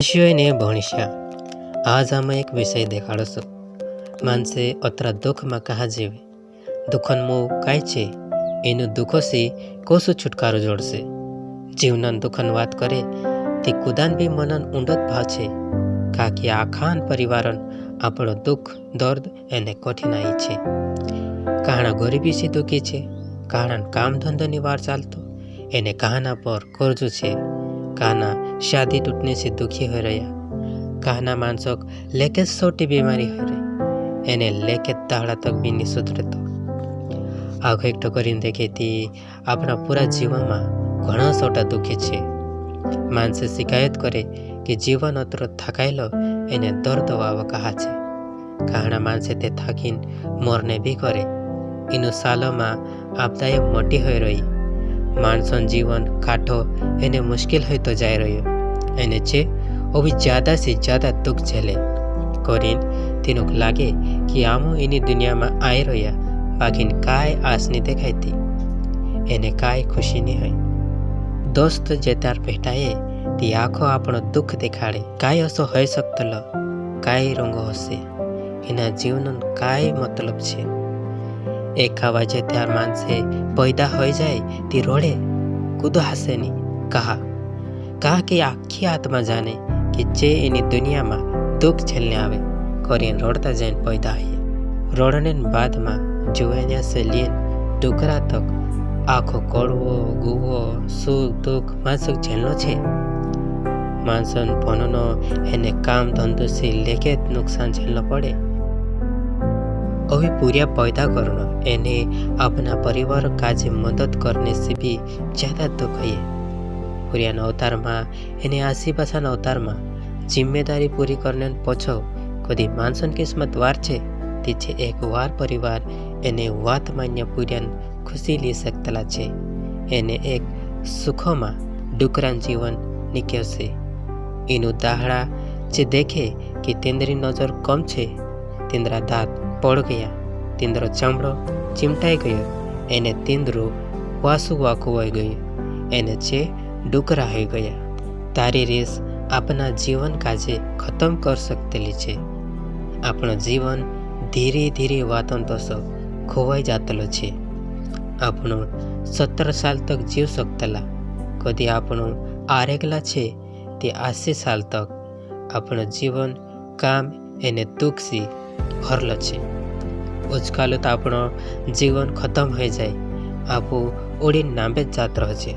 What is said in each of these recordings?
विषयने भणिष्या आज आम एक विषय देखाड़शो। मानसे अतरा दुख में कहा जेवे दुखन मो काय छे एनु दुखोसी कोसु छुटकारो जोड़से। जीवनन दुखन बात करे ती कुदान भी मनन ऊंडत भाव छे काकी आखान परिवारन आपणो दुख दर्द एने कठिनाई छे। कहाना गरीबी से दुखी छे, कहाना काम धंधो नी वार चालतो एने कहाना पर कर्जो छे, कहाना शादी टूटने से दुखी हो रहा, कहाना मानसोक लेके छोटी बीमारी हो रही एने लेके दाड़ा तक भी नहीं सुधरे। तो आग एकठो करीने देखे थी अपना पूरा जीवन में घणा छोटा दुखी छे। मानसे शिकायत करे कि जीवन अतरो थकायलो एने दर्द आवा कहा छे। कहाना मानसे ते थाकीन मरने भी करे इनु सालों में आपदाए मोटी हो रही। मानसन जीवन काठो एने मुश्किल हो तो जाए रह्यो एने छे अभी ज्यादा से ज्यादा दुख झेले करीन तीनों लागे कि आमो इनी दुनिया में आई रह्या बाकीन काय आस नहीं देखाई थी एने काय खुशी नहीं है। दोस्त जेतार भेटाए ती आखो आपनो दुख देखाड़े काय असो होई सकतलो, काय रंगो हसे एना जीवन काय मतलब छे। एक खावा जे त्यार मानसे पैदा हो जाए ती रोड़े कूदो हसे नी कहा कि आखी आत्मा जाने कि जे इनी दुनिया में दुख झेलने आवे करीन रोड़ता जाइन पैदा है। रोड़ने बाद में जुएनिया से लियन डुकरा तक आखो कड़वो गुवो सुख दुख मानसक झेलनो छे। मानसन भनोनो एने काम धंधो से लेके नुकसान झेलनो पड़े। अभी पूरा पैदा करना एने अपना परिवार काजे मदद करने से भी ज्यादा दुख है। पूरा अवतार में एने आशीबासा अवतार में जिम्मेदारी पूरी करने पछो कदी मानसन किस्मत वार छे तीछे एक वार परिवार एने वात मान्य पूरियान खुशी ली सकतला छे। एने एक सुखो में डुकरान जीवन निक्योसे इनु दाहड़ा जे देखे कि तेंदरी नजर कम छे तेंदरा दांत पड़ गया, तींद्रो चामड़ो चिमटाई गयो एने तींद्रो वासु वाकुवाई गयो एने चे डुकरा हो गया। तारी रेस अपना जीवन काजे खत्म कर सकतेली छे। आपनो जीवन धीरे धीरे वातन तो खोवाई जातलो छे। आपनो 17 साल तक जीव सकतला कदी आपनो आरेगला छे ते 80 साल तक आपनो जीवन काम एने दुख सी भरलो छे। उजकालो तो आपनो जीवन खत्म हो जाए आपू ओडी नामे जात रह छे।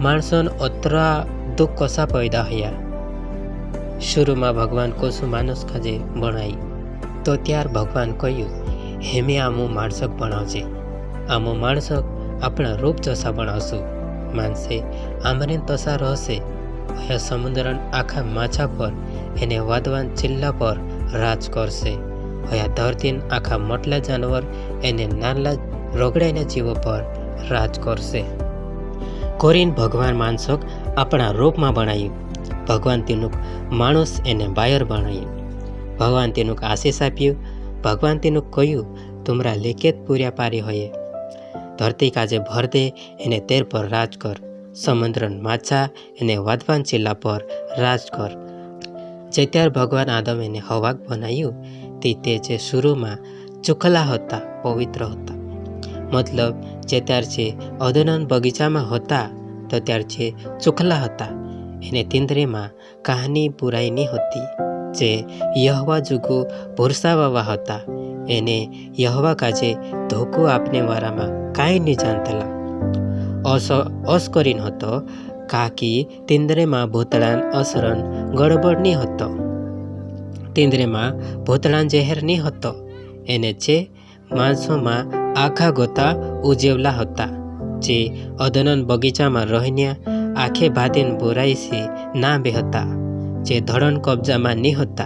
मानसन अतरा दुख कसा पैदा हया। शुरू में भगवान कोसु मानुस खाजे बनाई तो त्यार भगवान कहू हेमे आमो माणसक बनावजे, आमो माणसक अपना रूप जसा बनावशु। मानसे आमने तसा रहसे हया समुद्रन आखा माछा पर एने वादवान चिल्ला पर राज करसे। हया धरतीन आखा मोटला जानवर एने नानला रोगड़ाईना जीवो पर राज करसे। कोरीन भगवान मानसक अपना रूप में बनायु। भगवान तेनुक माणस एने बायर बनायु। भगवान तेनुक आशीष आप्यु। भगवान तेनुक कहू तुमरा लेकेत पूर्या पारी होये धरती काजे भर दे एने तेर पर राज कर। समुद्रन माछा एने वादवान चिल्ला पर राज कर। जेत्यार भगवान आदम एने हवाक बनायु ते जे शुरू में चुखला होता पवित्र होता। मतलब जेत्यार जे अदनन बगीचा में होता तो त्यार जे चुखला होता एने तींद्रे में कहानी बुराई नहीं होती। जे यहोवा जुगु भूरसा वावा होता एने यहोवा काजे धोको आपने वारा में काई नहीं जानतला। अस करीन होतो काकी तींद्रे में भूतड़ान असरन गड़बड़ नहीं होतो। तींद्रे में भूतड़ान जहर नहीं होतो एने चे मानसों में आखा गोता उजेवला होता। जे अदनन बगीचा में रहनिया आखे बादिन बुराई से ना बेहता। जे धड़न कब्जा में नहीं होता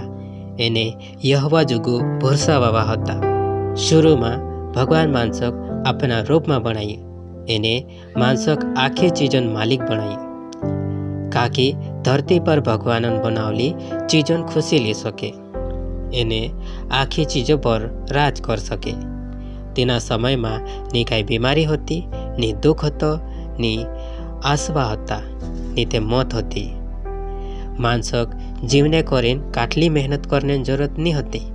एने यहोवा जुगु भूरसा वावा होता। शुरू में भगवान मानसक अपना रूप में बनाई एने मानसक आखे चीजन मालिक बनाई काकी धरती पर भगवानन बनावली चीजन खुशी ले सके एने आखी चीजों पर राज कर सके। तेना समय में नी काई बीमारी होती नी दुख होतो नी आसवा होता नी ते मौत होती। मानसक જીવને કરીને કાટલી મહેનત કરને જરૂરત નહીં હતી,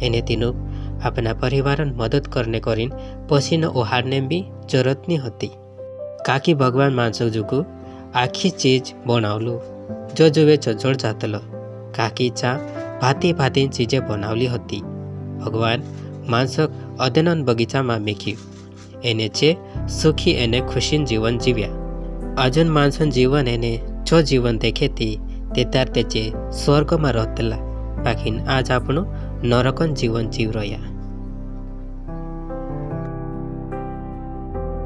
એને તેનું આપણા પરિવારને મદદ કરને કરીને પછીનો ઓહારને બી જરૂરત નહીં હતી. કાકી ભગવાન માણસો જુગુ આખી ચીજ બનાવલું, જો જુએ ચજોડ જાતલો. કાકી ચા ભાતી ભાતીની ચીજે બનાવલી હતી. ભગવાન માણસક અદનન બગીચામાં મેક્યું, એને છે સુખી એને ખુશીન જીવન જીવ્યા. અજન માણસોનું જીવન એને જો જીવન દેખેતી તે તાર તે સ્વર્ગમાં રહેતલા, બાકી આજ આપણું નરકન જીવન જીવ રહ્યા.